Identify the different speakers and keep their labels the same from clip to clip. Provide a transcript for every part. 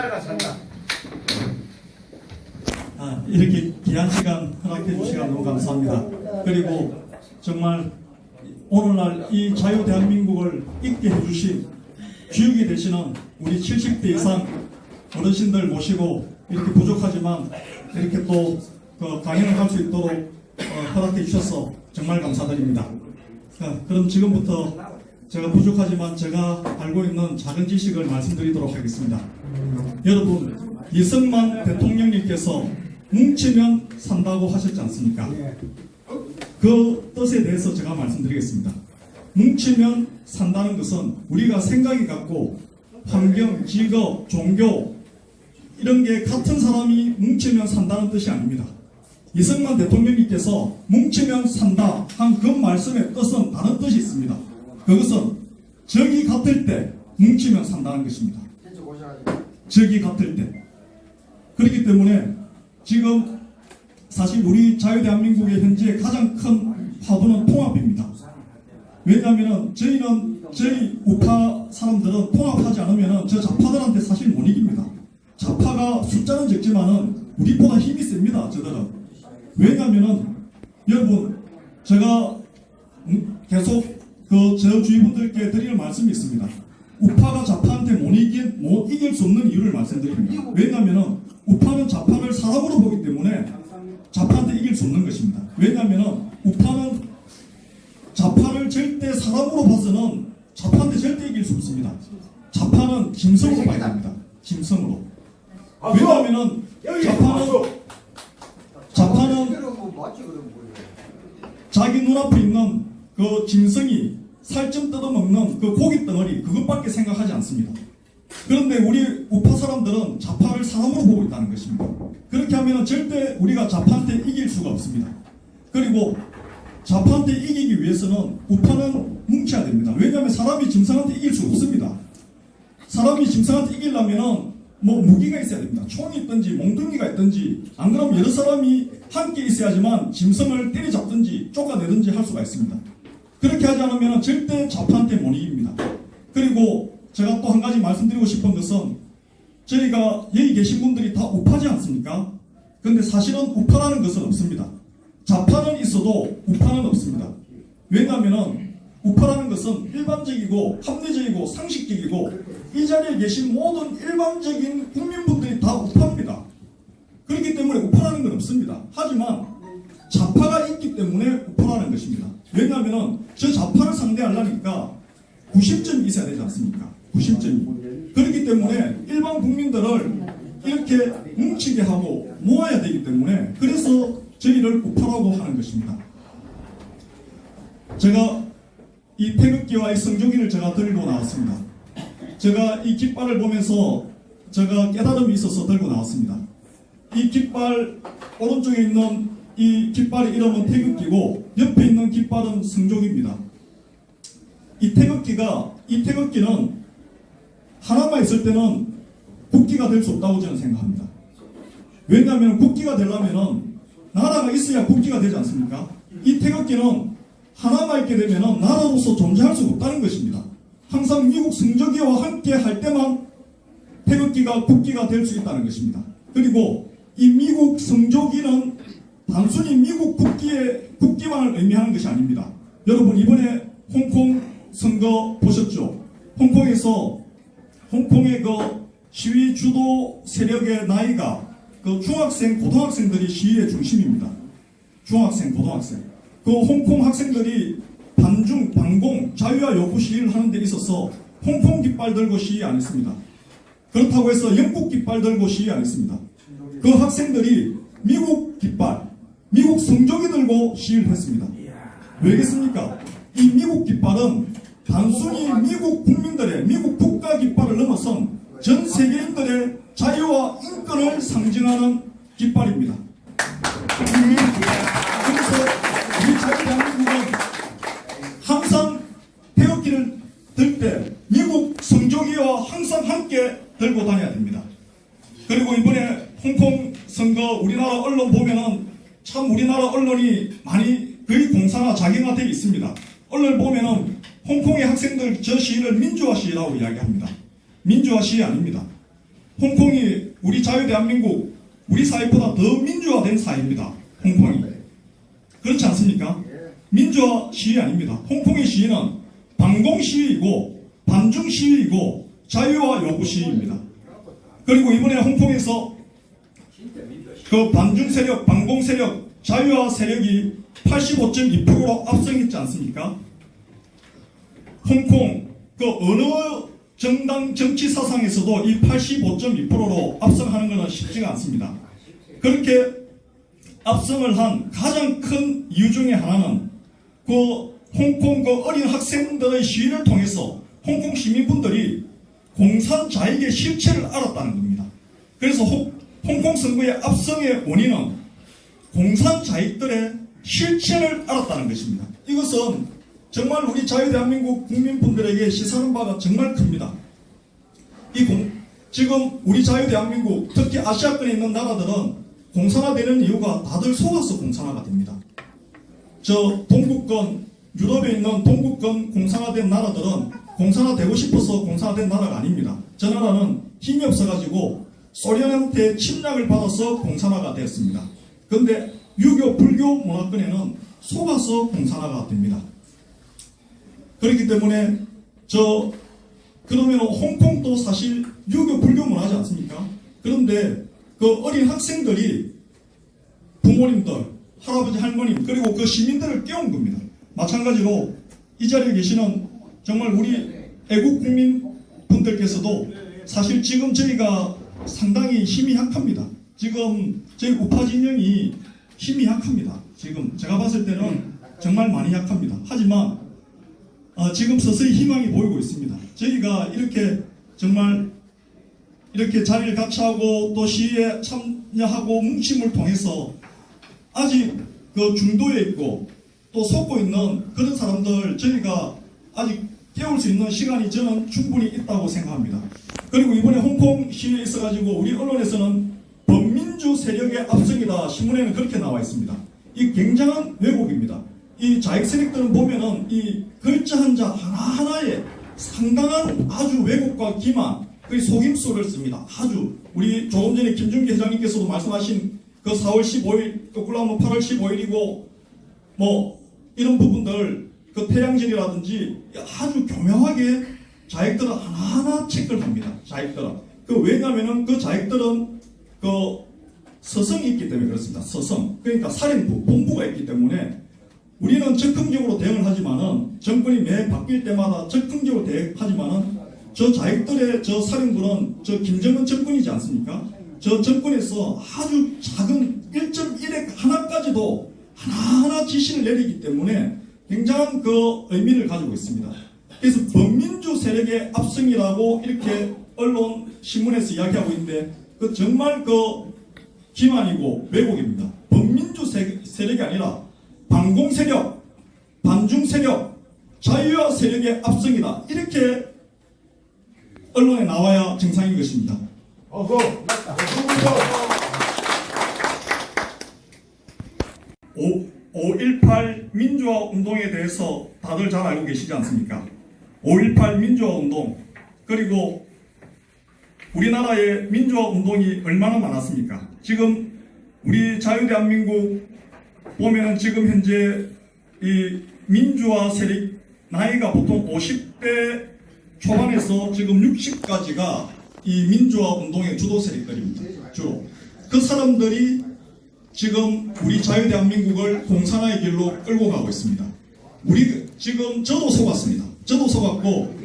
Speaker 1: 살아 산다.
Speaker 2: 이렇게 귀한 시간 허락해 주시가 너무 감사합니다. 그리고 정말 오늘날 이 자유 대한민국을 있게 해주신 주역이 되시는 우리 70대 이상 어르신들 모시고 이렇게 부족하지만 이렇게 또 강연을 할 수 있도록 허락해 주셔서 정말 감사드립니다. 그럼 지금부터 제가 부족하지만 제가 알고 있는 작은 지식을 말씀드리도록 하겠습니다. 여러분, 이승만 대통령님께서 뭉치면 산다고 하셨지 않습니까? 그 뜻에 대해서 제가 말씀드리겠습니다. 뭉치면 산다는 것은 우리가 생각이 같고 환경, 직업, 종교 이런 게 같은 사람이 뭉치면 산다는 뜻이 아닙니다. 이승만 대통령님께서 뭉치면 산다 한 그 말씀의 뜻은 다른 뜻이 있습니다. 그것은 적이 같을 때 뭉치면 산다는 것입니다. 적이 같을 때. 그렇기 때문에 지금 사실 우리 자유대한민국의 현재 가장 큰 화두는 통합입니다. 왜냐하면 저희 우파 사람들은 통합하지 않으면 저 좌파들한테 사실 못 이깁니다. 좌파가 숫자는 적지만은 우리보다 힘이 셉니다. 저들은. 왜냐하면 여러분, 제가 계속 저 주위 분들께 드리는 말씀이 있습니다. 우파가 좌파한테 못 이길 수 없는 이유를 말씀드립니다. 왜냐하면 우파는 좌파를 사람으로 보기 때문에 좌파한테 이길 수 없는 것입니다. 왜냐하면 우파는 좌파를 절대 사람으로 봐서는 좌파한테 절대 이길 수 없습니다. 좌파는 짐승으로 봐야 됩니다. 짐승으로. 왜냐하면 좌파는 자기 눈앞에 있는 그 짐승이 살점 뜯어먹는 그 고기 덩어리 그것밖에 생각하지 않습니다. 그런데 우리 우파 사람들은 좌파를 사람으로 보고 있다는 것입니다. 그렇게 하면 절대 우리가 좌파한테 이길 수가 없습니다. 그리고 좌파한테 이기기 위해서는 우파는 뭉쳐야 됩니다. 왜냐하면 사람이 짐승한테 이길 수 없습니다. 사람이 짐승한테 이기려면 무기가 있어야 됩니다. 총이 있든지 몽둥이가 있든지, 안 그러면 여러 사람이 함께 있어야지만 짐승을 때려잡든지 쫓아내든지 할 수가 있습니다. 그렇게 하지 않으면 절대 좌파한테 못 이깁니다. 그리고 제가 또 한 가지 말씀드리고 싶은 것은 저희가 여기 계신 분들이 다 우파지 않습니까? 그런데 사실은 우파라는 것은 없습니다. 좌파는 있어도 우파는 없습니다. 왜냐하면 우파라는 것은 일반적이고 합리적이고 상식적이고 이 자리에 계신 모든 일반적인 국민분들이 다 우파입니다. 그렇기 때문에 우파라는 건 없습니다. 하지만 좌파가 있기 때문에 우파라는 것입니다. 왜냐하면 저 좌파를 상대하려니까 90점이 있어야 되지 않습니까? 90점이. 그렇기 때문에 일반 국민들을 이렇게 뭉치게 하고 모아야 되기 때문에 그래서 저희를 우파라고 하는 것입니다. 제가 이 태극기와 이 성조기를 제가 들고 나왔습니다. 제가 이 깃발을 보면서 제가 깨달음이 있어서 들고 나왔습니다. 이 깃발 오른쪽에 있는 이 깃발의 이름은 태극기고 옆에 있는 깃발은 성조기입니다. 이 태극기는 하나만 있을 때는 국기가 될 수 없다고 저는 생각합니다. 왜냐하면 국기가 되려면 나라가 있어야 국기가 되지 않습니까? 이 태극기는 하나만 있게 되면 나라로서 존재할 수가 없다는 것입니다. 항상 미국 성조기와 함께 할 때만 태극기가 국기가 될 수 있다는 것입니다. 그리고 이 미국 성조기는 단순히 미국 국기만을 의미하는 것이 아닙니다. 여러분 이번에 홍콩 선거 보셨죠? 홍콩의 그 시위 주도 세력의 나이가 그 중학생, 고등학생들이 시위의 중심입니다. 중학생, 고등학생. 그 홍콩 학생들이 반중, 반공, 자유화 요구 시위를 하는 데 있어서 홍콩 깃발 들고 시위 안 했습니다. 그렇다고 해서 영국 깃발 들고 시위 안 했습니다. 그 학생들이 미국 깃발, 미국 성조기 들고 시위를 했습니다. 왜겠습니까? 이 미국 깃발은 단순히 미국 국민들의, 미국 국가 깃발을 넘어선 전 세계인들의 자유와 인권을 상징하는 깃발입니다. 그래서 우리 자유대한민국은 항상 태극기를 들 때 미국 성조기와 항상 함께 들고 다녀야 됩니다. 그리고 이번에 홍콩 선거 우리나라 언론 보면은 참 우리나라 언론이 많이 거의 공사나 작용화되어 있습니다. 언론 보면은 홍콩의 학생들 저 시위를 민주화 시위라고 이야기합니다. 민주화 시위 아닙니다. 홍콩이 우리 자유대한민국 우리 사회보다 더 민주화된 사회입니다. 홍콩이. 그렇지 않습니까? 민주화 시위 아닙니다. 홍콩의 시위는 반공 시위이고 반중 시위이고 자유화 요구 시위입니다. 그리고 이번에 홍콩에서 그 반중 세력, 반공 세력, 자유화 세력이 85.2%로 압승했지 않습니까? 홍콩 그 어느 정당 정치 사상에서도 이 85.2%로 압승하는 것은 쉽지가 않습니다. 그렇게 압승을 한 가장 큰 이유 중에 하나는 그 홍콩 그 어린 학생들의 시위를 통해서 홍콩 시민분들이 공산자익의 실체를 알았다는 겁니다. 그래서 홍콩 선거의 압승의 원인은 공산자익들의 실체를 알았다는 것입니다. 이것은 정말 우리 자유대한민국 국민분들에게 시사하는 바가 정말 큽니다. 지금 우리 자유대한민국 특히 아시아권에 있는 나라들은 공산화되는 이유가 다들 속아서 공산화가 됩니다. 저 동구권 유럽에 있는 동구권 공산화된 나라들은 공산화되고 싶어서 공산화된 나라가 아닙니다. 저 나라는 힘이 없어가지고 소련한테 침략을 받아서 공산화가 되었습니다. 그런데 유교 불교 문화권에는 속아서 공산화가 됩니다. 그렇기 때문에 그러면 홍콩도 사실 유교 불교 문화지 않습니까? 그런데 그 어린 학생들이 부모님들, 할아버지 할머님 그리고 그 시민들을 깨운 겁니다. 마찬가지로 이 자리에 계시는 정말 우리 애국 국민분들께서도 사실 지금 저희가 상당히 힘이 약합니다. 지금 저희 우파 진영이 힘이 약합니다. 지금 제가 봤을 때는 정말 많이 약합니다. 하지만 지금 서서히 희망이 보이고 있습니다. 저희가 이렇게 정말 이렇게 자리를 같이 하고 또 시위에 참여하고 뭉침을 통해서 아직 그 중도에 있고 또 속고 있는 그런 사람들 저희가 아직 깨울 수 있는 시간이 저는 충분히 있다고 생각합니다. 그리고 이번에 홍콩 시위에 있어가지고 우리 언론에서는 범민주 세력의 압승이다. 신문에는 그렇게 나와 있습니다. 이 굉장한 왜곡입니다. 이 자익 세력들은 보면은 이 글자 한자 하나하나에 상당한 아주 왜곡과 기만, 그 속임수를 씁니다. 아주 우리 조금 전에 김준기 회장님께서도 말씀하신 그 4월 15일 또 그러면 8월 15일이고 뭐 이런 부분들 그 태양절이라든지 아주 교묘하게 자익들은 하나하나 체크를 합니다. 자익들은 왜냐하면은 그 자익들은 그 서성이 있기 때문에 그렇습니다. 서성 그러니까 사령부 본부가 있기 때문에 우리는 적극적으로 대응을 하지만은 정권이 매 바뀔 때마다 적극적으로 대응하지만은 저 자익들의 저 사령부는 저 김정은 정권이지 않습니까? 저 정권에서 아주 작은 1.1획 하나까지도 하나하나 지시를 내리기 때문에 굉장한 그 의미를 가지고 있습니다. 그래서 범민주 세력의 압승이라고 이렇게 언론 신문에서 이야기하고 있는데 그 정말 그 기만이고 왜곡입니다. 범민주 세력이 아니라 반공 세력, 반중 세력, 자유화 세력의 압승이다. 이렇게 언론에 나와야 정상인 것입니다. 5.18 민주화 운동에 대해서 다들 잘 알고 계시지 않습니까? 5.18 민주화 운동 그리고 우리나라의 민주화 운동이 얼마나 많았습니까? 지금 우리 자유대한민국 보면은 지금 현재 이 민주화 세력 나이가 보통 50대 초반에서 지금 60까지가 이 민주화 운동의 주도 세력들입니다. 주로 그 사람들이 지금 우리 자유대한민국을 공산화의 길로 끌고 가고 있습니다. 지금 저도 속았습니다. 저도 속았고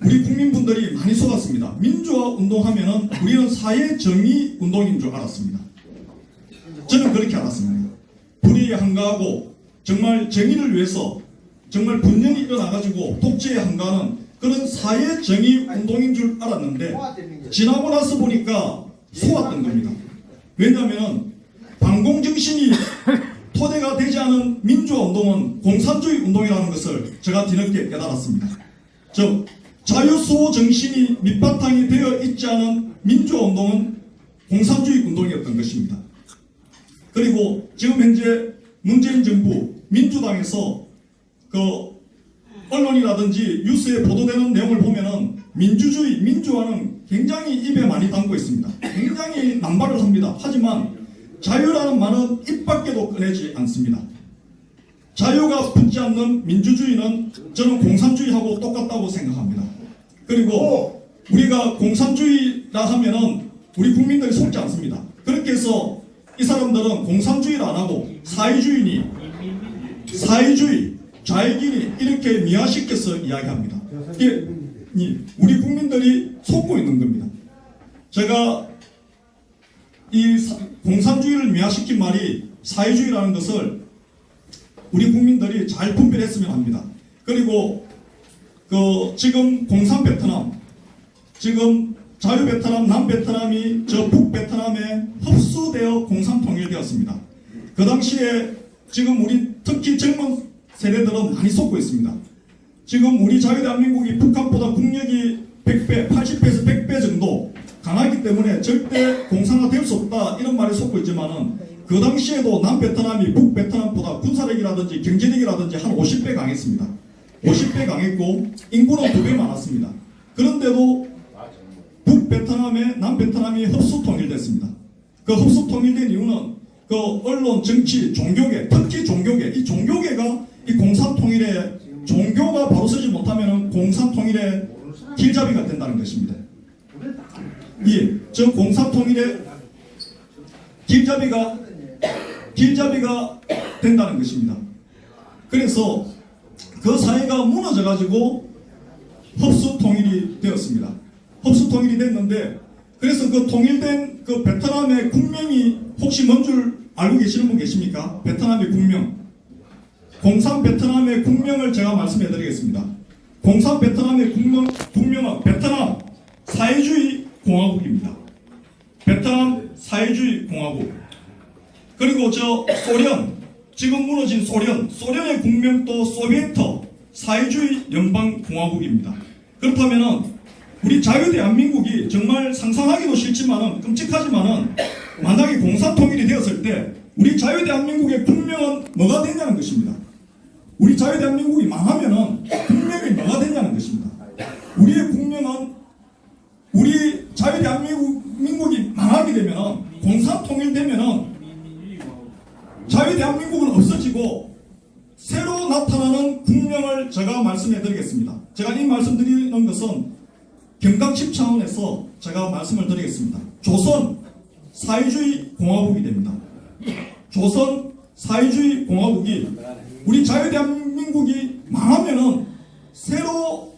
Speaker 2: 우리 국민분들이 많이 속았습니다. 민주화 운동하면은 우리는 사회정의 운동인 줄 알았습니다. 저는 그렇게 알았습니다. 불의에 한가하고 정말 정의를 위해서 정말 분열이 일어나가지고 독재에 한가하는 그런 사회정의 운동인 줄 알았는데 지나고 나서 보니까 속았던 겁니다. 왜냐하면 반공정신이 토대가 되지 않은 민주화 운동은 공산주의 운동이라는 것을 제가 뒤늦게 깨달았습니다. 즉 자유수호 정신이 밑바탕이 되어 있지 않은 민주화 운동은 공산주의 운동이었던 것입니다. 그리고 지금 현재 문재인 정부 민주당에서 그 언론이라든지 뉴스에 보도되는 내용을 보면은 민주주의, 민주화는 굉장히 입에 많이 담고 있습니다. 굉장히 남발을 합니다. 하지만 자유라는 말은 입 밖에도 꺼내지 않습니다. 자유가 붙지 않는 민주주의는 저는 공산주의하고 똑같다고 생각합니다. 그리고 우리가 공산주의라 하면은 우리 국민들이 속지 않습니다. 그렇게 해서 이 사람들은 공산주의를 안 하고 사회주의니, 사회주의, 좌익이니 이렇게 미화시켜서 이야기합니다. 이게 우리 국민들이 속고 있는 겁니다. 제가 이 공산주의를 미화시킨 말이 사회주의라는 것을 우리 국민들이 잘 분별했으면 합니다. 그리고 지금 공산 베트남, 지금 자유 베트남, 남 베트남이 저 북 베트남에 흡수되어 공산 통일되었습니다. 그 당시에 지금 우리 특히 젊은 세대들은 많이 속고 있습니다. 지금 우리 자유대한민국이 북한보다 국력이 100배, 80배에서 100배 정도 강하기 때문에 절대 공산화 될 수 없다 이런 말에 속고 있지만은 그 당시에도 남베트남이 북베트남보다 군사력이라든지 경제력이라든지 한 50배 강했습니다. 50배 강했고 인구는 2배 많았습니다. 그런데도 북베트남에 남베트남이 흡수 통일됐습니다. 그 흡수 통일된 이유는 그 언론, 정치, 종교계, 특히 종교계, 이 종교계가 이 공산 통일에 종교가 바로 서지 못하면 공산 통일의 길잡이가 된다는 것입니다. 예, 저 공산 통일의 길잡이가 된다는 것입니다. 그래서 그 사회가 무너져가지고 흡수 통일이 되었습니다. 흡수 통일이 됐는데, 그래서 그 통일된 그 베트남의 국명이 혹시 뭔 줄 알고 계시는 분 계십니까? 베트남의 국명. 공산 베트남의 국명을 제가 말씀해 드리겠습니다. 공산 베트남의 국명은 베트남 사회주의 공화국입니다. 베트남 사회주의 공화국. 그리고 저 소련, 지금 무너진 소련의 국명도 소비에트 사회주의 연방공화국입니다. 그렇다면은 우리 자유대한민국이 정말 상상하기도 싫지만은 끔찍하지만은 만약에 공산통일이 되었을 때 우리 자유대한민국의 국명은 뭐가 되냐는 것입니다. 우리 자유대한민국이 망하면은 국명이 뭐가 되냐는 것입니다. 우리의 국명은 우리 자유대한민국이 망하게 되면은 공산통일되면은 자유대한민국은 없어지고 새로 나타나는 국명을 제가 말씀해 드리겠습니다. 제가 이 말씀드리는 것은 경각심 차원에서 제가 말씀을 드리겠습니다. 조선 사회주의 공화국이 됩니다. 조선 사회주의 공화국이 우리 자유대한민국이 망하면은 새로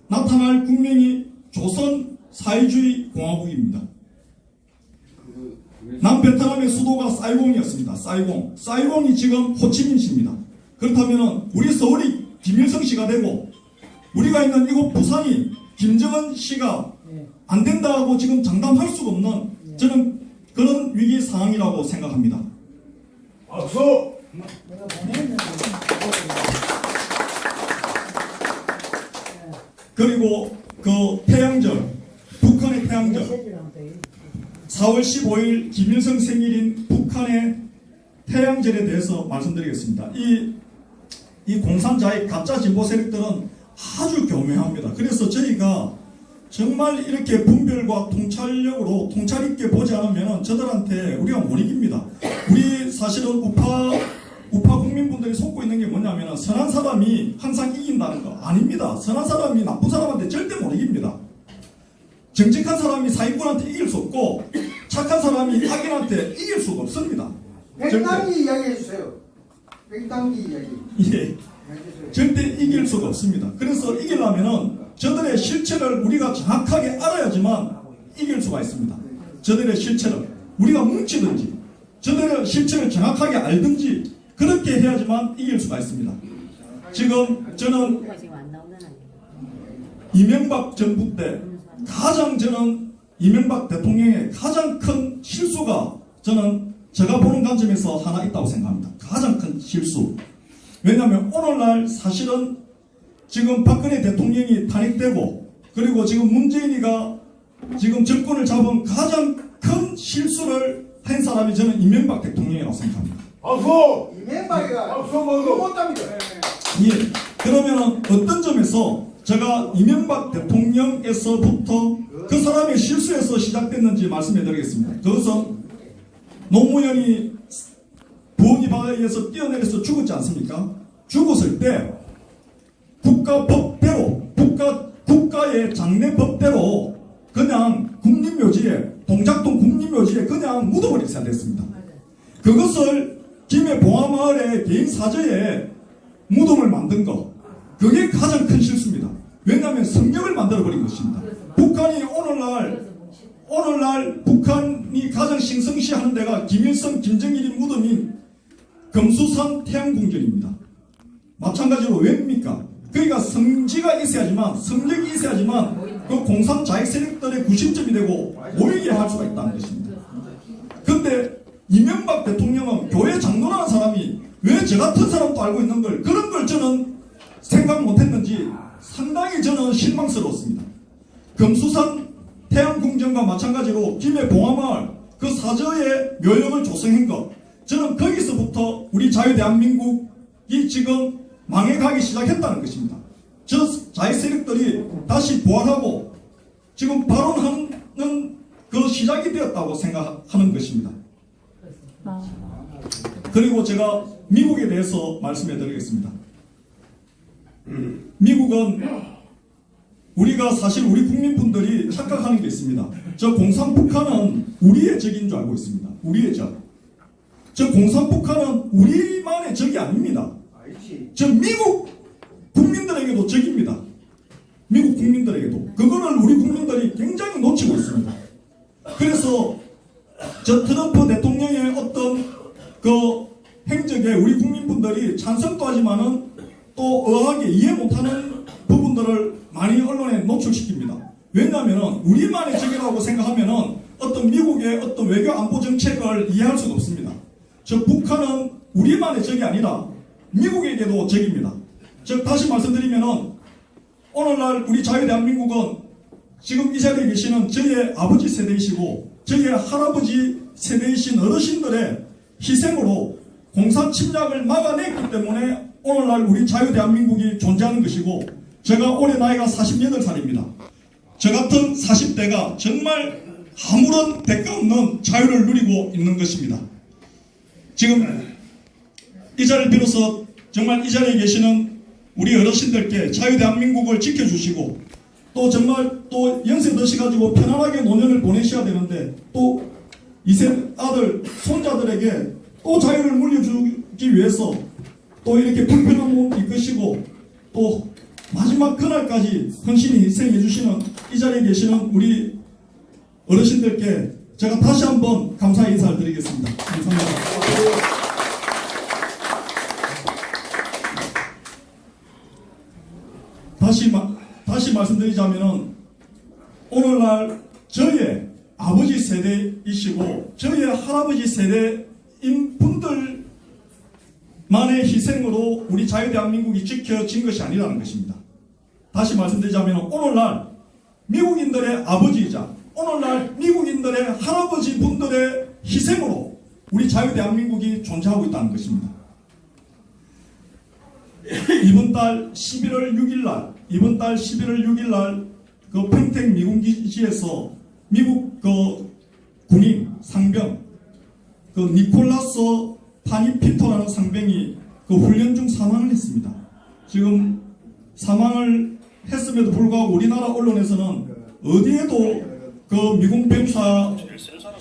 Speaker 2: 나타날 국명이 조선 사회주의 공화국입니다. 남베트남의 수도가 사이공이었습니다. 사이공이 지금 호치민시입니다. 그렇다면은 우리 서울이 김일성 씨가 되고 우리가 있는 이곳 부산이 김정은 씨가 안 된다고 지금 장담할 수가 없는 저는 그런 위기 상황이라고 생각합니다.
Speaker 1: 박수!
Speaker 2: 그리고 그 태양절, 북한의 태양절 4월 15일 김일성 생일인 북한의 태양절에 대해서 말씀드리겠습니다. 이 공산자의 가짜 진보 세력들은 아주 교묘합니다. 그래서 저희가 정말 이렇게 분별과 통찰력으로 통찰 있게 보지 않으면 저들한테 우리가 못 이깁니다. 우리 사실은 우파 국민분들이 속고 있는 게 뭐냐면 선한 사람이 항상 이긴다는 거 아닙니다. 선한 사람이 나쁜 사람한테 절대 못 이깁니다. 정직한 사람이 사기꾼한테 이길 수 없고 착한 사람이 악인한테 이길 수가 없습니다.
Speaker 3: 백단기 이야기해 주세요. 백단기 이야기.
Speaker 2: 예. 절대 이길 수가 없습니다. 그래서 이기려면은 저들의 실체를 우리가 정확하게 알아야지만 이길 수가 있습니다. 저들의 실체를 우리가 뭉치든지 저들의 실체를 정확하게 알든지 그렇게 해야지만 이길 수가 있습니다. 지금 저는 이명박 정부 때 저는 이명박 대통령의 가장 큰 실수가 제가 보는 관점에서 하나 있다고 생각합니다. 가장 큰 실수. 왜냐하면 오늘날 사실은 지금 박근혜 대통령이 탄핵되고 그리고 지금 문재인이가 지금 정권을 잡은 가장 큰 실수를 한 사람이 저는 이명박 대통령이라고 생각합니다.
Speaker 1: 박수!
Speaker 3: 이명박이가
Speaker 1: 박수 먹어!
Speaker 3: 못합니다.
Speaker 2: 예. 그러면 어떤 점에서 제가 이명박 대통령에서부터 그 사람의 실수에서 시작됐는지 말씀해 드리겠습니다. 그것은 노무현이 부은이 바다에서 뛰어내려서 죽었지 않습니까? 죽었을 때 국가 법대로 국가의 장례 법대로 그냥 국립묘지에 동작동 국립묘지에 그냥 묻어버렸어야 됐습니다. 그것을 김해 봉화마을의 개인 사저에 무덤을 만든 것, 그게 가장 큰 실수입니다. 왜냐하면 성역을 만들어버린 것입니다. 북한이 오늘날 북한이 가장 신성시하는 데가 김일성, 김정일이 무덤인 금수산 태양궁전입니다. 마찬가지로 왜입니까? 그러니까 성지가 있어야지만, 성역이 있어야지만 그 공산 자익 세력들의 구심점이 되고 모이게 할 수가 있다는 것입니다. 근데 이명박 대통령은 교회 장로라는 사람이 왜 저 같은 사람도 알고 있는 걸, 그런 걸 저는 생각 못했는지 상당히 저는 실망스러웠습니다. 금수산 태양궁전과 마찬가지로 김해 봉화마을 그 사저의 묘역을 조성한 것, 저는 거기서부터 우리 자유대한민국이 지금 망해가기 시작했다는 것입니다. 저 자익 세력들이 다시 부활하고 지금 발언하는 그 시작이 되었다고 생각하는 것입니다. 그리고 제가 미국에 대해서 말씀해 드리겠습니다. 미국은 우리가 사실 우리 국민분들이 착각하는 게 있습니다. 저 공산북한은 우리의 적인 줄 알고 있습니다. 우리의 적. 저 공산북한은 우리만의 적이 아닙니다. 저 미국 국민들에게도 적입니다. 미국 국민들에게도. 그거를 우리 국민들이 굉장히 놓치고 있습니다. 그래서 저 트럼프 대통령의 어떤 그 행적에 우리 국민분들이 찬성도 하지만은 또 의하게 이해 못하는 부분들을 많이 언론에 노출시킵니다. 왜냐하면 우리만의 적이라고 생각하면은 어떤 미국의 어떤 외교 안보 정책을 이해할 수가 없습니다. 저 북한은 우리만의 적이 아니라 미국에게도 적입니다. 즉 다시 말씀드리면은 오늘날 우리 자유대한민국은 지금 이 자리에 계시는 저의 아버지 세대이시고 저의 할아버지 세대이신 어르신들의 희생으로 공산 침략을 막아냈기 때문에 오늘날 우리 자유대한민국이 존재하는 것이고, 제가 올해 나이가 48살입니다. 저 같은 40대가 정말 아무런 대가 없는 자유를 누리고 있는 것입니다. 지금 이 자리를 빌어서 정말 이 자리에 계시는 우리 어르신들께 자유대한민국을 지켜주시고, 또 정말 또 연세 드셔가지고 편안하게 노년을 보내셔야 되는데 또 이세 아들 손자들에게 또 자유를 물려주기 위해서 또 이렇게 불편한 몸 이끄시고 또 마지막 그날까지 헌신히 희생해 주시는 이 자리에 계시는 우리 어르신들께 제가 다시 한번 감사의 인사를 드리겠습니다. 감사합니다. 다시 말씀드리자면은 오늘날 저의 아버지 세대이시고 저의 할아버지 세대인 분들만의 희생으로 우리 자유대한민국이 지켜진 것이 아니라는 것입니다. 다시 말씀드리자면 오늘날 미국인들의 아버지이자 오늘날 미국인들의 할아버지 분들의 희생으로 우리 자유대한민국이 존재하고 있다는 것입니다. 이번 달 11월 6일 날 그 평택 미군기지에서 미국 그 군인 상병 그 니콜라스 파니피토라는 상병이 그 훈련 중 사망을 했습니다. 지금 사망을 했음에도 불구하고 우리나라 언론에서는 어디에도 그 미군 병사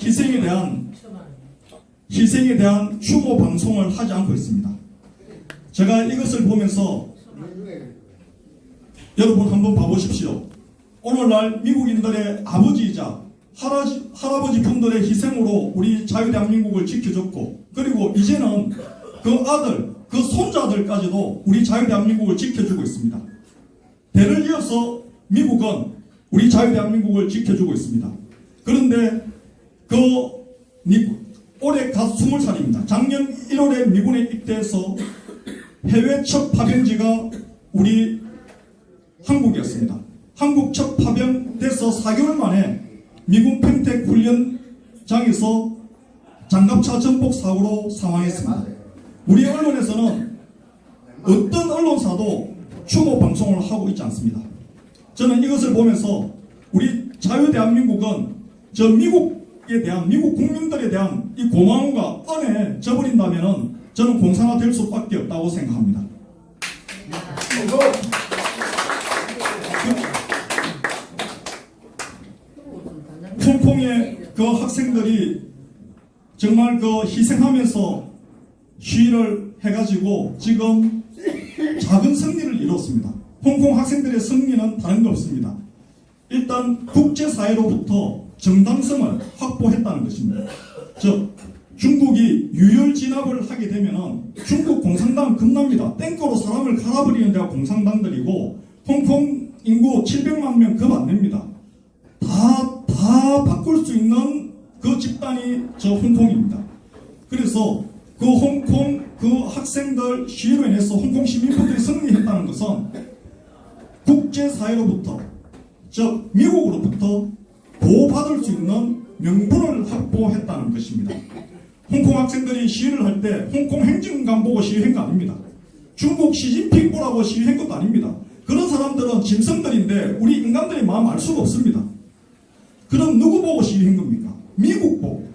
Speaker 2: 희생에 대한 추모 방송을 하지 않고 있습니다. 제가 이것을 보면서 여러분 한번 봐보십시오. 오늘날 미국인들의 아버지이자 할아버지 분들의 희생으로 우리 자유대한민국을 지켜줬고, 그리고 이제는 그 아들, 그 손자들까지도 우리 자유대한민국을 지켜주고 있습니다. 대를 이어서 미국은 우리 자유대한민국을 지켜주고 있습니다. 그런데 올해 갓 20살입니다. 작년 1월에 미군에 입대해서 해외 첫 파병지가 우리 한국이었습니다. 한국 첫 파병돼서 4개월 만에 미군 평택 훈련장에서 장갑차 전복 사고로 사망했습니다. 우리 언론에서는 어떤 언론사도 추모 방송을 하고 있지 않습니다. 저는 이것을 보면서 우리 자유대한민국은 저 미국에 대한 미국 국민들에 대한 이 고마움과 은혜에 져버린다면 저는 공산화 될 수밖에 없다고 생각합니다. 홍콩의 그 학생들이 정말 그 희생하면서 시위를 해가지고 지금 작은 승리를 이뤘습니다. 홍콩 학생들의 승리는 다른 게 없습니다. 일단 국제사회로부터 정당성을 확보했다는 것입니다. 즉 중국이 유혈 진압을 하게 되면 중국 공산당 끝납니다. 땡거로 사람을 갈아버리는 데가 공산당들이고 홍콩 인구 700만 명 급 안 됩니다. 다 바꿀 수 있는 그 집단이 저 홍콩입니다. 그래서 그 홍콩 그 학생들 시위로 인해서 홍콩 시민분들이 승리했다는 것은 국제사회로부터 즉 미국으로부터 보호받을 수 있는 명분을 확보했다는 것입니다. 홍콩 학생들이 시위를 할 때 홍콩 행정관 보고 시위한 거 아닙니다. 중국 시진핑 보라고 시위한 것도 아닙니다. 그런 사람들은 짐승들인데 우리 인간들이 마음 알 수가 없습니다. 그럼 누구 보고 시위한 겁니까? 미국 보고,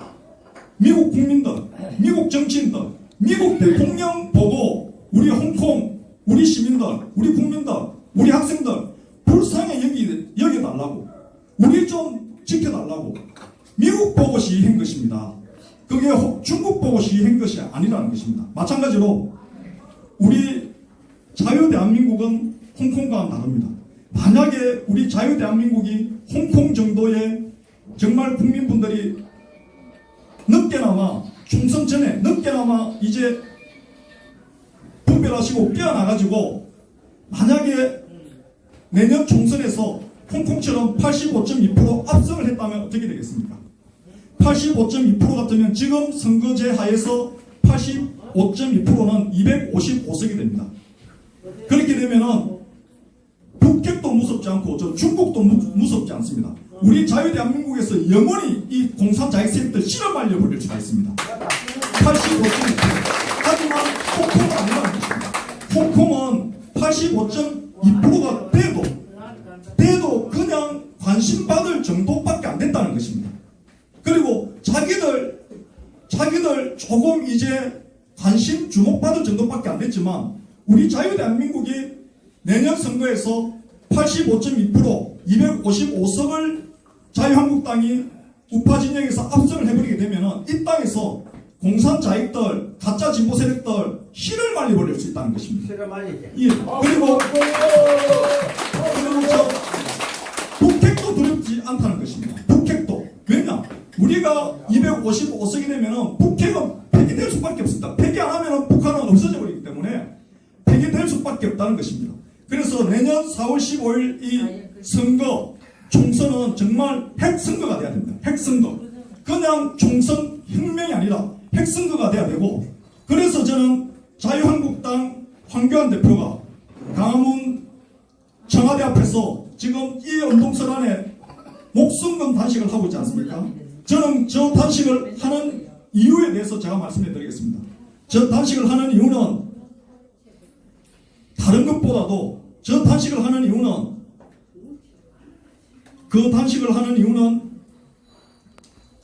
Speaker 2: 미국 국민들, 미국 정치인들, 미국 대통령 보고 우리 홍콩, 우리 시민들, 우리 국민들, 우리 학생들 불쌍히 여겨달라고, 우리 좀 지켜달라고 미국 보고 시위한 것입니다. 그게 중국 보고 시위한 것이 아니라는 것입니다. 마찬가지로 우리 자유대한민국은 홍콩과는 다릅니다. 만약에 우리 자유대한민국이 홍콩 정도의 정말 국민분들이 늦게나마 총선 전에 늦게나마 이제 분별하시고 깨어나가지고 만약에 내년 총선에서 홍콩처럼 85.2% 압승을 했다면 어떻게 되겠습니까? 85.2% 같으면 지금 선거제 하에서 85.2%는 255석이 됩니다. 그렇게 되면은 북핵도 무섭지 않고 저 중국도 무섭지 않습니다. 우리 자유대한민국에서 영원히 이 공산자익 세력들 실험하려 버릴 수가 있습니다. 85.2%. 하지만 홍콩은 아니라는 것입니다. 홍콩은 85.2%가 돼도 그냥 관심받을 정도밖에 안 된다는 것입니다. 그리고 자기들 조금 이제 관심 주목받을 정도밖에 안 됐지만 우리 자유대한민국이 내년 선거에서 85.2% 255석을 자유한국당이 우파 진영에서 압승을 해버리게 되면 이 땅에서 공산자익들, 가짜 진보 세력들 실을 말려버릴 수 있다는 것입니다. 예. 그리고 북핵도 두렵지 않다는 것입니다. 북핵도. 왜냐? 우리가 255석이 되면은 북핵은 폐기될 수밖에 없습니다. 폐기 안 하면은 북한은 없어져 버리기 때문에 폐기될 수밖에 없다는 것입니다. 그래서 내년 4월 15일 이 선거, 총선은 정말 핵선거가 돼야 됩니다. 핵선거. 그냥 총선 혁명이 아니라 핵선거가 돼야 되고, 그래서 저는 자유한국당 황교안 대표가 강화문 청와대 앞에서 지금 이 운동설 안에 목숨건 단식을 하고 있지 않습니까? 저는 저 단식을 하는 이유에 대해서 제가 말씀해 드리겠습니다. 저 단식을 하는 이유는 다른 것보다도 저 단식을 하는 이유는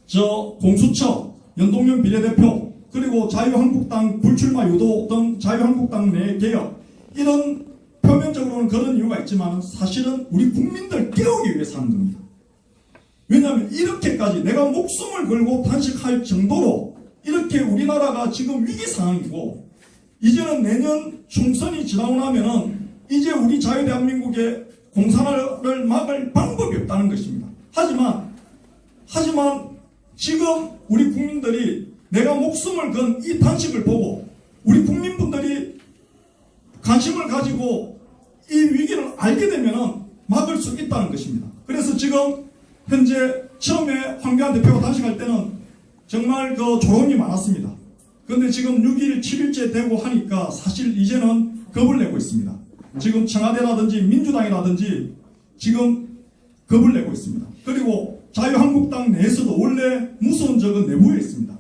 Speaker 2: 저 공수처, 연동형 비례대표, 그리고 자유한국당 불출마 유도 등 자유한국당 내 개혁, 이런 표면적으로는 그런 이유가 있지만 사실은 우리 국민들 깨우기 위해서 하는 겁니다. 왜냐하면 이렇게까지 내가 목숨을 걸고 단식할 정도로 이렇게 우리나라가 지금 위기 상황이고, 이제는 내년 총선이 지나고 나면은 이제 우리 자유대한민국의 공산화를 막을 방법이 없다는 것입니다. 하지만 지금 우리 국민들이 내가 목숨을 건 이 단식을 보고 우리 국민분들이 관심을 가지고 이 위기를 알게 되면은 막을 수 있다는 것입니다. 그래서 지금 현재 처음에 황교안 대표가 단식할 때는 정말 그 조롱이 많았습니다. 그런데 지금 6일, 7일째 되고 하니까 사실 이제는 겁을 내고 있습니다. 지금 청와대라든지 민주당이라든지 지금 겁을 내고 있습니다. 그리고 자유한국당 내에서도 원래 무서운 적은 내부에 있습니다.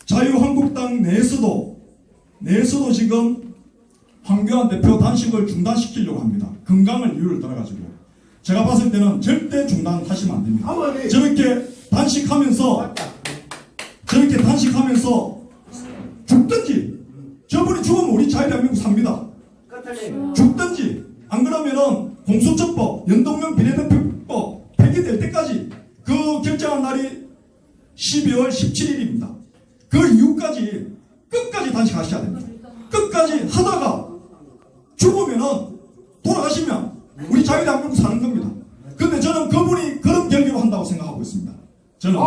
Speaker 2: 자유한국당 내에서도 지금 황교안 대표 단식을 중단시키려고 합니다. 건강을 이유를 들어가지고. 제가 봤을 때는 절대 중단하시면 안 됩니다. 저렇게 단식하면서 죽든지, 저분이 죽으면 우리 자유대한민국 삽니다. 죽든지, 안 그러면은 공수처법, 연동형 비례대표법 폐기될 때까지, 그 결정한 날이 12월 17일입니다. 그 이후까지 끝까지 단식하셔야 됩니다. 끝까지 하다가 죽으면은, 돌아가시면 우리 자유대한민국 사는 겁니다. 근데 저는 그분이 그런 결기로 한다고 생각하고 있습니다. 저는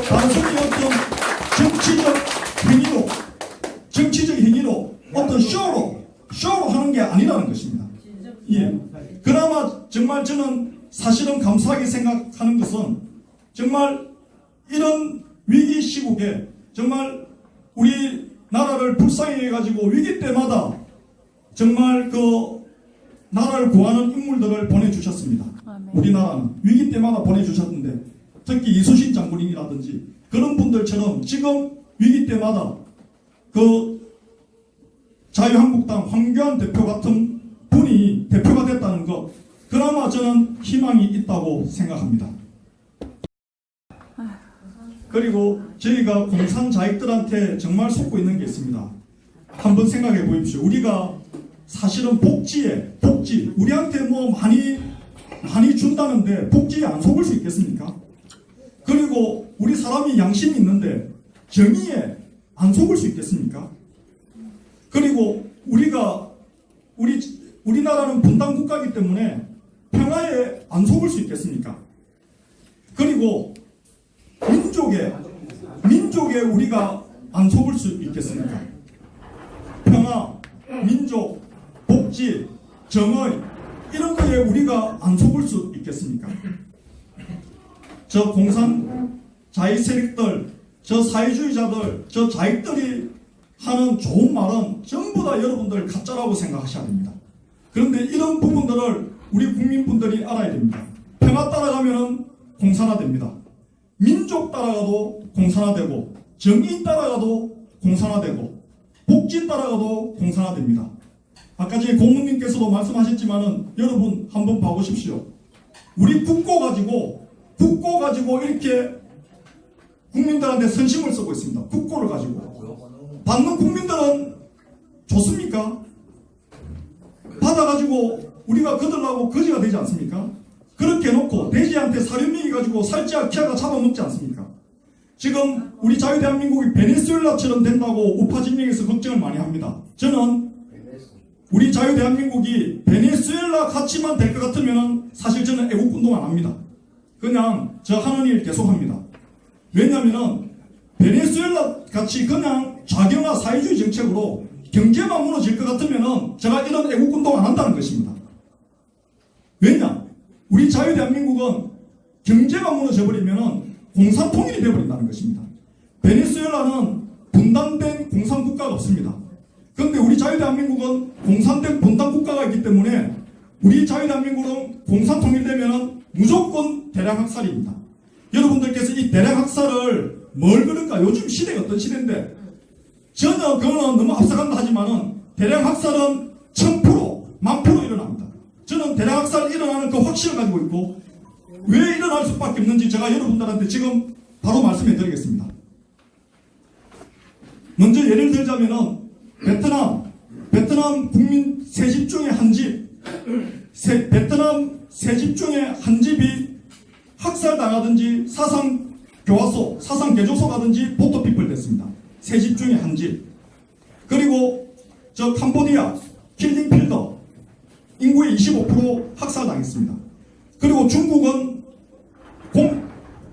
Speaker 2: 단순히 어떤 정치적 행위로 어떤 쇼로 하는 게 아니라는 것입니다. 예. 그나마 정말 저는 사실은 감사하게 생각하는 것은, 정말 이런 위기 시국에 정말 우리 나라를 불쌍히 해가지고 위기 때마다 정말 그 나라를 구하는 인물들을 보내주셨습니다. 우리나라는 위기 때마다 보내주셨는데, 특히 이수신 장군이라든지 그런 분들처럼 지금 위기 때마다 그 자유한국당 황교안 대표 같은 분이 대표가 됐다는 것, 그나마 저는 희망이 있다고 생각합니다. 그리고 저희가 공산 자익들한테 정말 속고 있는 게 있습니다. 한번 생각해 보십시오. 우리가 사실은 복지, 우리한테 뭐 많이 준다는데 복지에 안 속을 수 있겠습니까? 그리고 우리 사람이 양심이 있는데 정의에 안 속을 수 있겠습니까? 그리고 우리나라는 분단 국가이기 때문에 평화에 안 속을 수 있겠습니까? 그리고 민족에 우리가 안 속을 수 있겠습니까? 평화, 민족, 복지, 정의, 이런 거에 우리가 안 속을 수 있겠습니까? 저 공산 자익 세력들, 저 사회주의자들, 저 자익들이 하는 좋은 말은 전부 다 여러분들 가짜라고 생각하셔야 됩니다. 그런데 이런 부분들을 우리 국민분들이 알아야 됩니다. 평화 따라가면 공산화됩니다. 민족 따라가도 공산화되고, 정의 따라가도 공산화되고, 복지 따라가도 공산화됩니다. 아까 전에 고모님께서도 말씀하셨지만은 여러분 한번 봐보십시오. 우리 국고 가지고 이렇게 국민들한테 선심을 쓰고 있습니다. 국고를 가지고. 받는 국민들은 좋습니까? 받아가지고 우리가 거들라고 거지가 되지 않습니까? 그렇게 해놓고 돼지한테 사료미기 가지고 살찌야 키아가 잡아먹지 않습니까? 지금 우리 자유대한민국이 베네수엘라처럼 된다고 우파 진영에서 걱정을 많이 합니다. 저는 우리 자유대한민국이 베네수엘라 같이만 될 것 같으면 사실 저는 애국운동 안 합니다. 그냥 저 하는 일 계속합니다. 왜냐하면 베네수엘라 같이 그냥 좌경화 사회주의 정책으로 경제만 무너질 것 같으면 제가 이런 애국운동 안 한다는 것입니다. 왜냐? 우리 자유대한민국은 경제가 무너져버리면 공산통일이 되어버린다는 것입니다. 베네수엘라는 분단된 공산국가가 없습니다. 그런데 우리 자유대한민국은 공산된 분단국가가 있기 때문에 우리 자유대한민국은 공산통일되면 무조건 대량학살입니다. 여러분들께서 이 대량학살을 뭘 그럴까? 요즘 시대가 어떤 시대인데 전혀 그거는 너무 앞서간다 하지만은 대량학살은 1000%, 10,000% 일어납니다. 저는 대량학살이 일어나는 그 확신을 가지고 있고 왜 일어날 수밖에 없는지 제가 여러분들한테 지금 바로 말씀해 드리겠습니다. 먼저 예를 들자면은 베트남 국민 세 집 중에 한 집, 베트남 세 집 중에 한 집이 학살당하든지 사상교화소, 사상개조소 가든지 포토피플 됐습니다. 세 집 중에 한 집. 그리고 저 캄보디아 킬링필더 인구의 25% 학살당했습니다. 그리고 중국은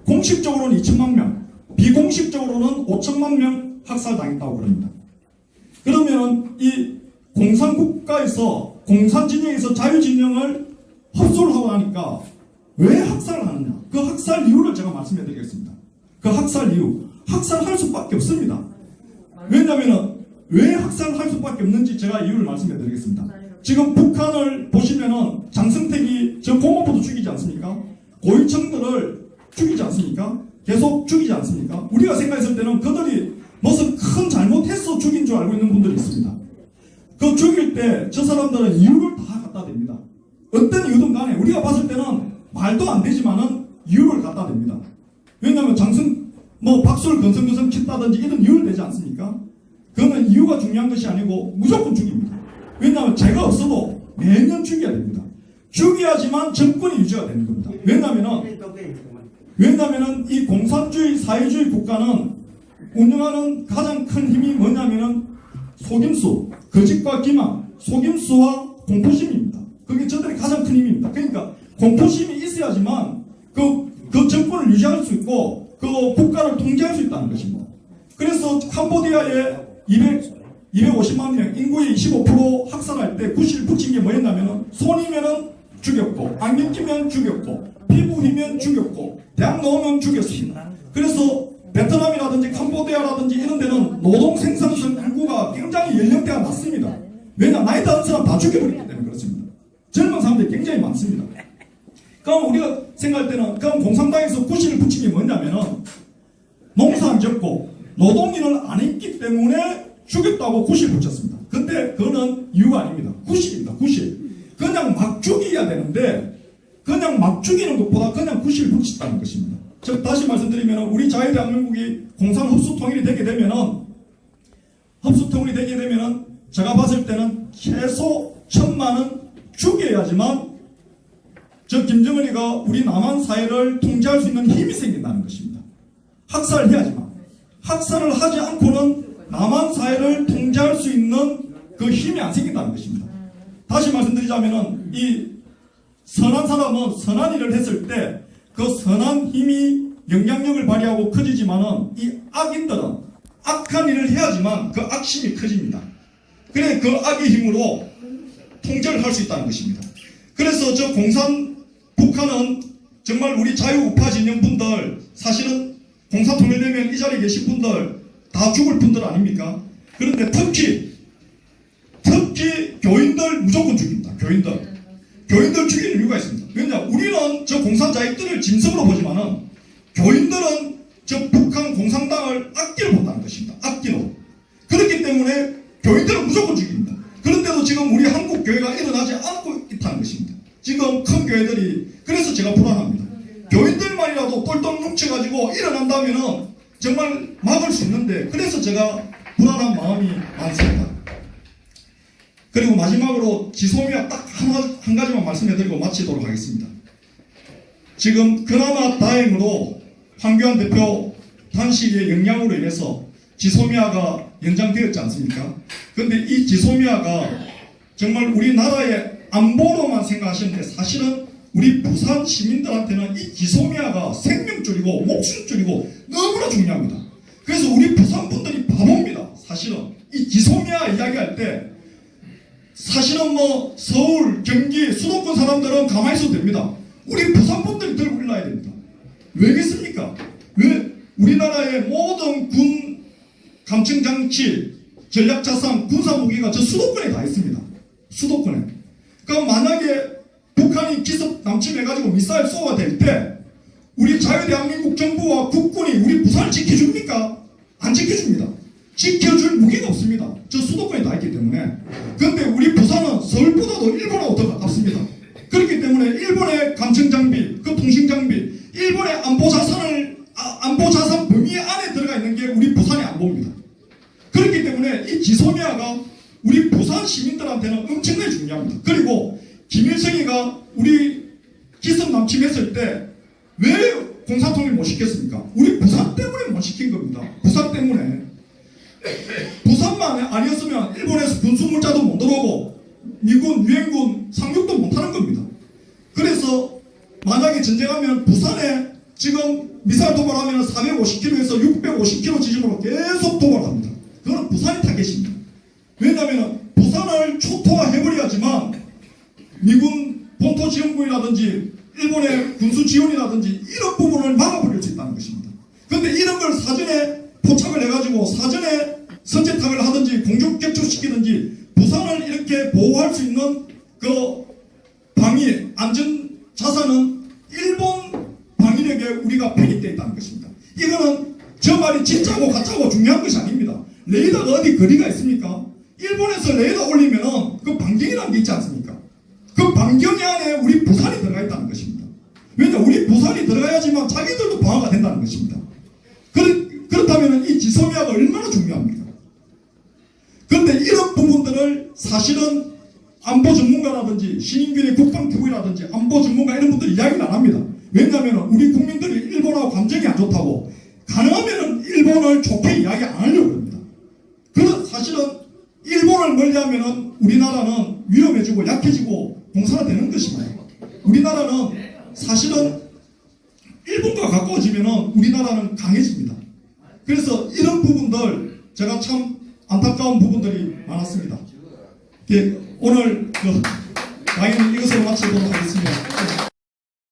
Speaker 2: 공식적으로는 2천만 명, 비공식적으로는 5천만 명 학살당했다고 그럽니다. 그러면 이 공산국가에서 공산진영에서 자유진영을 흡수를 하고 나니까 왜 학살을 하느냐? 그 학살 이유를 제가 말씀해 드리겠습니다. 그 학살 이유, 학살할 수밖에 없습니다. 왜냐하면 왜 학살을 할 수밖에 없는지 제가 이유를 말씀해 드리겠습니다. 지금 북한을 보시면은 장성택이 저 공업부도 죽이지 않습니까? 고위층들을 죽이지 않습니까? 계속 죽이지 않습니까? 우리가 생각했을 때는 그들이 무슨 큰 잘못해서 죽인 줄 알고 있는 분들이 있습니다. 그 죽일 때 저 사람들은 이유를 다 갖다 댑니다. 어떤 이유든 간에 우리가 봤을 때는 말도 안 되지만은 이유를 갖다 댑니다. 왜냐하면 박수를 건성건성 쳤다든지 이런 이유를 대지 않습니까? 그러면 이유가 중요한 것이 아니고 무조건 죽입니다. 왜냐하면 죄가 없어도 매년 죽여야 됩니다. 죽여야지만 정권이 유지가 되는 겁니다. 왜냐하면 이 공산주의 사회주의 국가는 운영하는 가장 큰 힘이 뭐냐면은 속임수, 거짓과 기만, 속임수와 공포심입니다. 그게 저들의 가장 큰 힘입니다. 그러니까 공포심이 있어야지만 그 정권을 유지할 수 있고 그 국가를 통제할 수 있다는 것입니다. 그래서 캄보디아에 250만 명, 인구의 25% 학살할 때 구실 붙인 게 뭐였냐면은 손이면은 죽였고, 안경 끼면 죽였고, 피부 휘면 죽였고, 대학 넣으면 죽였습니다. 그래서 베트남이라든지 캄보디아라든지 이런 데는 노동 생산성 인구가 굉장히 연령대가 낮습니다. 왜냐? 나이 다른 사람 다 죽여버리기 때문에 그렇습니다. 젊은 사람들이 굉장히 많습니다. 그럼 우리가 생각할 때는 그럼 공산당에서 구실을 붙인 게 뭐냐면은 농사 안 짓고 노동일을 안 했기 때문에 죽였다고 구실 붙였습니다. 근데 그거는 이유가 아닙니다. 구실입니다. 구실. 그냥 막 죽여야 되는데 그냥 막 죽이는 것보다 그냥 구실 붙였다는 것입니다. 즉 다시 말씀드리면 우리 자유대한민국이 공산 흡수 통일이 되게 되면은 제가 봤을 때는 최소 1000만은 죽여야지만 저 김정은이가 우리 남한 사회를 통제할 수 있는 힘이 생긴다는 것입니다. 학살을 해야지만 학살을 하지 않고는 남한 사회를 통제할 수 있는 그 힘이 안 생긴다는 것입니다. 다시 말씀드리자면은 이 선한 사람은 선한 일을 했을 때 그 선한 힘이 영향력을 발휘하고 커지지만은 이 악인들은 악한 일을 해야지만 그 악심이 커집니다. 그래 그 악의 힘으로 통제를 할 수 있다는 것입니다. 그래서 저 북한은 정말 우리 자유우파 진영 분들 사실은 공산통일되면 이 자리에 계신 분들 다 죽을 분들 아닙니까? 그런데 특히 교인들 무조건 죽입니다. 교인들 죽이는 이유가 있습니다. 왜냐? 우리는 저 공산자익들을 짐승으로 보지만은 교인들은 저 북한 공산당을 악기로 본다는 것입니다. 악기로. 그렇기 때문에 교인들은 무조건 죽입니다. 그런데도 지금 우리 한국 교회가 일어나지 않고 있다는 것입니다. 지금 큰 교회들이. 그래서 제가 불안합니다. 교인들만이라도 똘똘 뭉쳐가지고 일어난다면은 정말 막을 수 있는데 그래서 제가 불안한 마음이 많습니다. 그리고 마지막으로 지소미아 딱 한 가지만 말씀해드리고 마치도록 하겠습니다. 지금 그나마 다행으로 황교안 대표 단식의 영향으로 인해서 지소미아가 연장되었지 않습니까? 그런데 이 지소미아가 정말 우리나라의 안보로만 생각하시는데 사실은 우리 부산 시민들한테는 이 지소미아가 생명줄이고 목숨줄이고 너무나 중요합니다. 그래서 우리 부산 분들이 바보입니다. 사실은 이 지소미아 이야기할 때 사실은 서울, 경기, 수도권 사람들은 가만히 있어도 됩니다. 우리 부산 분들이 들고 일어나야 됩니다. 왜겠습니까? 왜 우리나라의 모든 군 감청장치, 전략자산, 군사무기가 저 수도권에 다 있습니다. 수도권에. 그럼 만약에 북한이 기습 남침해가지고 미사일 쏘가 될 때 우리 자유대한민국 정부와 국군이 우리 부산을 지켜줍니까? 안 지켜줍니다. 지켜줄 무기가 없습니다. 저 수도권에 다 있기 때문에. 그런데 우리 부산은 서울보다도 일본하고 더 가깝습니다. 그렇기 때문에 일본의 감청장비, 그 통신장비, 일본의 안보자산 범위 안에 들어가 있는 게 우리 부산의 안보입니다. 그렇기 때문에 이 지소미아가 우리 부산 시민들한테는 엄청나게 중요합니다. 그리고 김일성이가 우리 기습 남침했을 때 왜 공산통일 못 시켰습니까? 우리 부산 때문에 못 시킨 겁니다. 부산 때문에. 부산만 아니었으면 일본에서 군수물자도 못 들어오고 미군, 유엔군 상륙도 못하는 겁니다. 그래서 만약에 전쟁하면 부산에 지금 미사일 도발하면 450km에서 650km 지점으로 계속 도발합니다. 그건 부산이 타겟입니다. 왜냐하면 부산을 초토화해버려야지만 미군 본토 지원군이라든지 일본의 군수 지원이라든지 이런 부분을 막아버릴 수 있다는 것입니다. 그런데 이런 걸 사전에 포착을 해가지고 사전에 선제탑을 하든지 공중 격추시키든지 부산을 이렇게 보호할 수 있는 그 방위, 안전 자산은 일본 방위력에 우리가 편입되어 있다는 것입니다. 이거는 저 말이 진짜고 가짜고 중요한 것이 아닙니다. 레이더가 어디 거리가 있습니까?
Speaker 4: 일본에서 레이더 올리면은 그 반경이라는 게 있지 않습니까? 그 반경 안에 우리 부산이 들어가 있다는 것입니다. 왜냐, 우리 부산이 들어가야지만 자기들도 방어가 된다는 것입니다. 그렇다면 이 지소미아가 얼마나 중요합니까? 그런데 이런 부분들을 사실은 안보 전문가라든지 신인균의 국방TV라든지 안보 전문가 이런 분들이 이야기를 안 합니다. 왜냐하면 우리 국민들이 일본하고 감정이 안 좋다고 가능하면 일본을 좋게 이야기 안 하려고 합니다. 그래서 사실은 일본을 멀리하면 우리나라는 위험해지고 약해지고 공산화되는 것입니다. 우리나라는 사실은 일본과 가까워지면 우리나라는 강해집니다. 그래서 이런 부분들 제가 참 안타까운 부분들이 많았습니다. 오늘 강의는 이것으로 마치도록 하겠습니다.